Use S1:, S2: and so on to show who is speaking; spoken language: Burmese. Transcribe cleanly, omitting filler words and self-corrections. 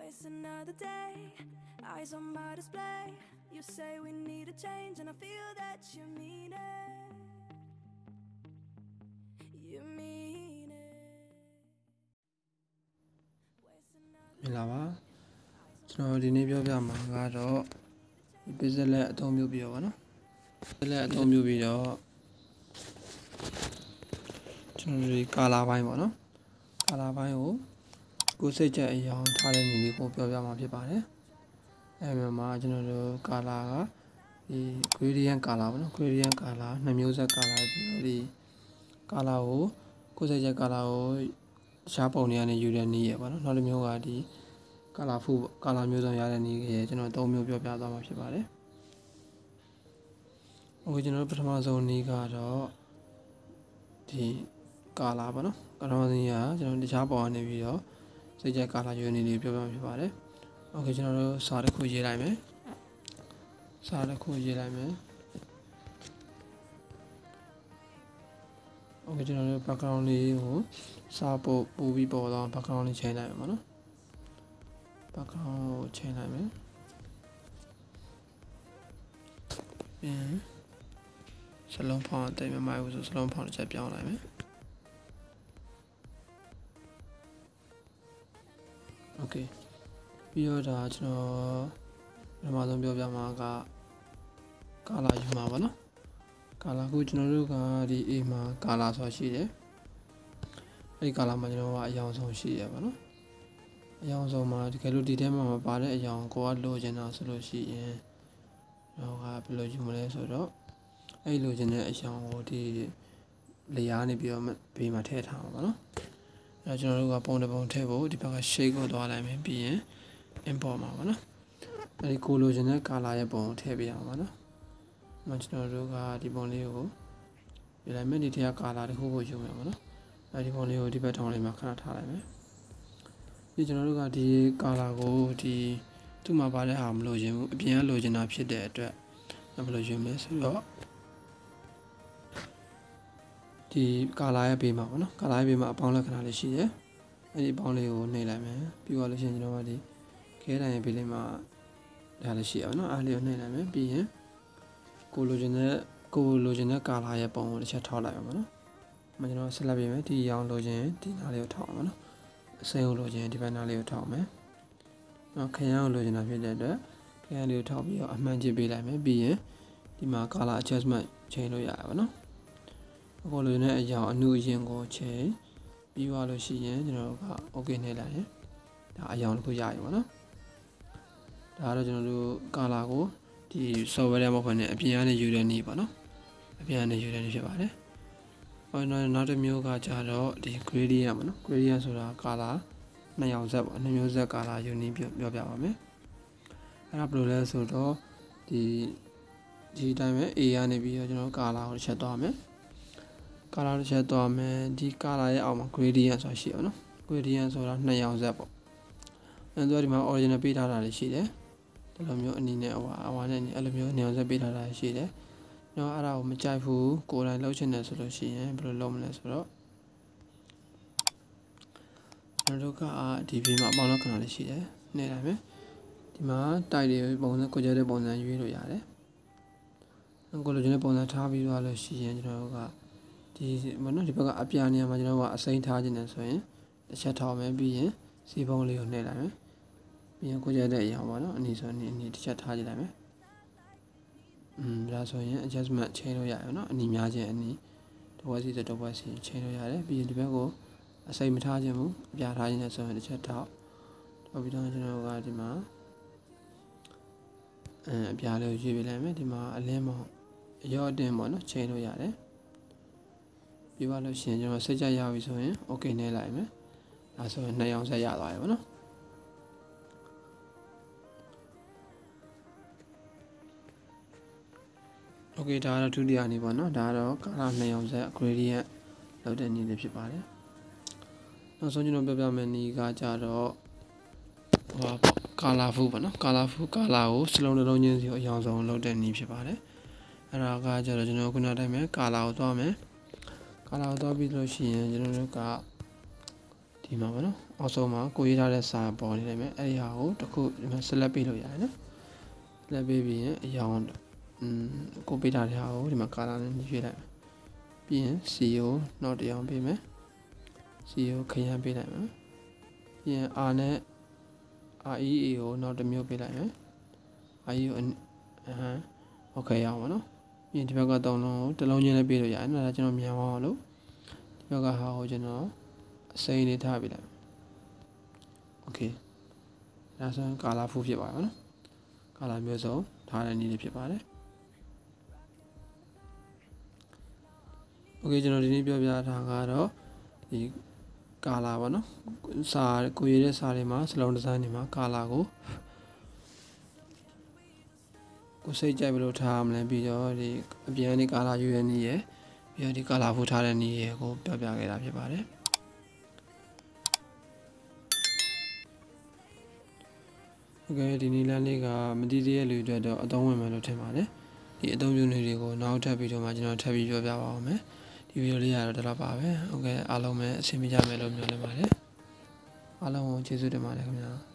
S1: Waste another day, eyes on my display. You say we need a change, and I feel that you mean it. You mean it.
S2: မင်္ဂလာပါကျွန်တော်ဒီနေ့ပြောပြမှာကတော့ဒီ Pixellab အသုံးပြုပြီးတော့ဗောနော် Pixellab အသုံးပြုပြီးတော့ကျွန်တော်ဒီ color ဘိုင်းပေါ့နော် color ဘိုင်းကိုကိုယ်စိတ်ကြိုက်အရောင်ထားတဲ့နည်းလေးကိုပြောပြမှာဖြစ်ပါတယ်အဲဒီမှာကျွန်တော်တို့ color ကဒီ gradient color ပေါ့နော် gradient color နှစ်မျိုးဆက် color ပြီးတော့ဒီ color ကိုကိုယ်စိတ်ကြိုက် color ကိုရှားပုံတွေကနေယူတဲ့နည်းရပေါ့နော်နောက်တစ်မျိုးကဒီ colorful color မျိုးစုံရတဲ့နည်းရကျွန်တော်သုံးမျိုးပြောပြသွားမှာဖြစ်ပါတယ်โอเคကျွန်တော်တို့ပထမဆုံးနည်းကတော့ဒီ color ပေါ့နော် color နည်းကကျွန်တော်တခြားပုံကနေပြီးတော့စိတ်ကြိုက် color ယူနေနေပြောပြမှာဖြစ်ပါတယ်โอเคကျွန်တော်တို့စာတစ်ခုရေးလိုက်မယ်စာတစ်ခုရေးလိုက်မယ်โอเคကျွန်တော်တို့ background လေးကိုစာပို့ပြီးပေါ်တော့ background လေးချိန်လိုက်မယ်ပေါ့နော် background ကိုချိန်လိုက်မယ်ပြန်စလုံးဖောင်းအတိတ်မမိုက်ဘူးဆိုစလုံးဖောင်းတစ်ချက်ပြောင်းလိုက်မယ်โอเคပြီးတော့ဒါကျွန်တော်ပထမဆုံးပြောပြမှာက color ယူမှာပါနော် color ကိုကျွန်တော်တို့ကဒီ A မှာ color ဆိုတာရှိတယ်အဲဒီ color မှာကျွန်တော်ကအရောင်ဆုံးရှိရပါနော်အရောင်ဆုံးမှာတကယ်လို့ဒီထဲမှာမပါတဲ့အရောင်ကိုကလိုချင်တာဆိုလို့ရှိရင်တော့ကဘယ်လိုယူမလဲဆိုတော့အဲ့လိုချင်တဲ့အရောင်ကိုဒီလေယားနေပြီးတော့ဘေးမှာထည့်ထားမှာပါနော်အဲ့တော့ကျွန်တော်တို့ကပုံတစ်ပုံထည့်ဖို့ဒီဘက်က shade ကိုသွားလိုက်မယ်ပြီးရင် import မှာပါနော်အဲ့ဒီကိုလိုချင်တဲ့ color ရဲ့ပုံကိုထည့်ပေးအောင်ပါနော်မှကျွန်တော်တို့ကဒီပုံလေးကိုပြလိုက်မယ်ဒီထဲက color တစ်ခုကိုယူမယ်ပါနော်အဲ့ဒီပုံလေးကိုဒီဘက်ထောင်းလေးမှာခဏထားလိုက်မယ်ဒီကျွန်တော်တို့ကဒီ color ကိုဒီသူ့မှာပါတဲ့ဟာမလိုချင်ဘူးအပြင်ကလိုချင်တာဖြစ်တဲ့အတွက်ဘယ်လိုယူမလဲဆိုတော့ဒီ color ရဲ့ဘေးမှာပေါ့နော် color ရဲ့ဘေးမှာအပေါင်းလက္ခဏာလေးရှိတယ်အဲ့ဒီအပေါင်းလေးကိုနှိပ်လိုက်မယ်ပြီးတော့လို့ရှိရင်ကျွန်တော်ကဒီခဲတိုင်ရဲ့ဘေးလေးမှာဒါလည်းရှိရပါတော့အားလေးကိုနှိပ်လိုက်မယ်ပြီးရင်ကိုလိုချင်တဲ့ color ရဲ့ပုံကိုတစ်ချက်ထောက်လိုက်ပါနော်မကျွန်တော်ဆက်လက်ပြင်မယ်ဒီရောင်လိုချင်ဒီနားလေးကိုထောက်အောင်ပါနော်အစိမ်းကိုလိုချင်ဒီဘက်နားလေးကိုထောက်မယ်နောက်ခရမ်းကိုလိုချင်တာဖြစ်တဲ့အတွက်ခရမ်းလေးကိုထောက်ပြီးတော့အမှန်ချင်းပေးလိုက်မယ်ပြီးရင်ဒီမှာ color adjustment ချိန်လို့ရပါနော်အခုလိုနဲ့အရောင်အနုအရင်ကိုချိန်ပြီးသွားလို့ရှိရင်ကျွန်တော်တို့က okay နှိပ်လိုက်ရင်ဒါအရောင်တစ်ခုရပြီပေါ့နော်ဒါကတော့ကျွန်တော်တို့ color ကိုဒီ software မှာဖွင့်နေအပြင်ကနေယူတဲ့နည်းပေါ့နော်အပြင်ကနေယူတဲ့နည်းဖြစ်ပါတယ်ဟောနောက်တစ်မျိုးကကြတော့ဒီ gradient ပေါ့နော် gradient ဆိုတာ color နှစ်ရောင်ဆက်ပေါ့နှစ်မျိုးဆက် color ယူနည်းပြောပြပါမယ်အဲ့ဒါဘယ်လိုလဲဆိုတော့ဒီအတိုင်းပဲ A ကနေပြီးတော့ကျွန်တော် color ကိုတစ်ချက်သွားမယ် color တစ်ချက်သွားမယ်ဒီ color ရဲ့အောက်မှာ gradient ဆိုတာရှိအောင်နော် gradient ဆိုတာနှစ်ရောင်ဆက်ပေါ့အဲ့တော့ဒီမှာ original ပေးထားတာလေးရှိတယ်ဒီလိုမျိုးအနီးနဲ့အဝါနဲ့အဲ့လိုမျိုးနှစ်ရောင်ဆက်ပေးထားတာရှိတယ်တော့အဲ့ဒါကိုမကြိုက်ဘူးကိုယ်တိုင်လုပ်ချင်တယ်ဆိုလို့ရှိရင်ဘယ်လိုလုပ်မလဲဆိုတော့ကျွန်တော်တို့ကဒီဘေးမှာအပေါင်းလက္ခဏာလေးရှိတယ်နှိပ်လိုက်မယ်ဒီမှာတိုက်တွေပုံစံကိုကြတဲ့ပုံစံရွေးလို့ရတယ်ကိုလိုချင်တဲ့ပုံစံထားပြီးသွားလို့ရှိရင်ကျွန်တော်တို့ကဒီမနော်ဒီဘက်ကအပြာနေရာမှာကျွန်တော်ကအစိမ်းထားခြင်းနဲ့ဆိုရင်တစ်ချက်ထောက်မယ်ပြီးရင်စီပုံးလေးကိုနှိပ်လိုက်မယ်ပြီးရင်ကိုကြတဲ့အရာပေါ့နော်အနီဆိုအနီတစ်ချက်ထားကြည့်လိုက်မယ်ဒါဆိုရင် adjustment ချိန်လို့ရတယ်နော်အနီများခြင်းအနီတစ်ဝက်စီတစ်ဝက်စီချိန်လို့ရတယ်ပြီးရင်ဒီဘက်ကိုအစိမ်းမထားခြင်းဘူးအပြာထားခြင်းနဲ့ဆိုရင်တစ်ချက်ထောက်ပြီးတော့ကျွန်တော်ကဒီမှာအပြာလေးကိုရွေးပေးလိုက်မယ်ဒီမှာအလင်းမဟုတ်အရောအတင်းပေါ့နော်ချိန်လို့ရတယ်ပြီးပါလို့ရှိရင်ကျွန်တော်စိတ်ကြရပြီဆိုရင် okay နှိပ်လိုက်မယ်ဒါဆိုရင်နှစ်ရောင်ဆက်ရသွားပြီပေါ့နော်โอเคဒါကတော့ဒုတိယနည်းပေါ့နော်ဒါကတော့ color နှစ်ရောင်ဆက် gradient လောက်တဲ့နည်းလေးဖြစ်ပါတယ်နောက်ဆုံးကျွန်တော်ပြောပြမယ့်နည်းကကြတော့ဟောပေါ့ colorful ပေါ့နော် colorful color ကိုစလုံးလုံးချင်းစီကိုအရောင်ဆုံးလောက်တဲ့နည်းဖြစ်ပါတယ်အဲ့ဒါကကြတော့ကျွန်တော်ခုနတိုင်းပဲ color ကိုသွားမယ် color ကိုသွားပြီးလို့ရှိရင်ကျွန်တော်တို့ကဒီမှာပေါ့နော် နောက်ဆုံးမှာကိုရေးထားတဲ့စာပေါ်နေလိမ့်မယ်အဲ့ဒီဟာကိုတစ်ခုဒီမှာ select ပေးလို့ရတယ်နော် select ပေးပြီးရင်အရောင်ကိုပေးထားတဲ့ဟာကိုဒီမှာ color နဲ့ရွေးလိုက်မယ်ပြီးရင် C ကိုနောက်တစ်ရောင်ပေးမယ် C ကိုခရမ်းပေးလိုက်မယ်ပြီးရင် R နဲ့ REA ကိုနောက်တစ်မျိုးပေးလိုက်မယ် RE ကိုโอเคရအောင်ပါနော်ပြီးရင်ဒီဘက်က3လုံးကိုတစ်လုံးချင်းလည်းပေးလို့ရတယ်နော်ဒါကျွန်တော်မြန်အောင်လို့ဒီဘက်ကဟာကိုကျွန်တော်အစိမ်းလေးထားပေးလိုက်โอเคဒါဆိုရင် colorful ဖြစ်ပါပါနော် color မျိုးစုံထားတဲ့နည်းလေးဖြစ်ပါတယ်โอเคကျွန်တော်ဒီနေ့ပြောပြတာကတော့ဒီ color ပါနော်စာကိုရေးတဲ့စာတွေမှာစလုံးဒီဇိုင်းတွေမှာ color ကိုစိတ်ကြိုက်ဘယ်လိုထားရမလဲပြီးတော့ဒီအပြန်ဒီ color ယူရတဲ့နည်းရယ်ပြီးတော့ဒီ color ဖူးထားတဲ့နည်းရယ်ကိုပြောပြခဲ့တာဖြစ်ပါတယ်โอเคဒီနည်းလမ်းလေးကမတည်သေးတဲ့လူတွေတော့အသုံးဝင်မယ်လို့ထင်ပါတယ်ဒီအသုံးပြုနည်းတွေကိုနောက်ထပ်ဗီဒီယိုမှာကျွန်တော်ထပ်ပြီးပြောပြပါအောင်မယ်ဒီဗီဒီယိုလေးကတော့ဒီလောက်ပါပဲโอเคအားလုံးပဲအဆင်ပြေကြမယ်လို့မျှော်လင့်ပါတယ်အားလုံးကိုကျေးဇူးတင်ပါတယ်ခင်ဗျာ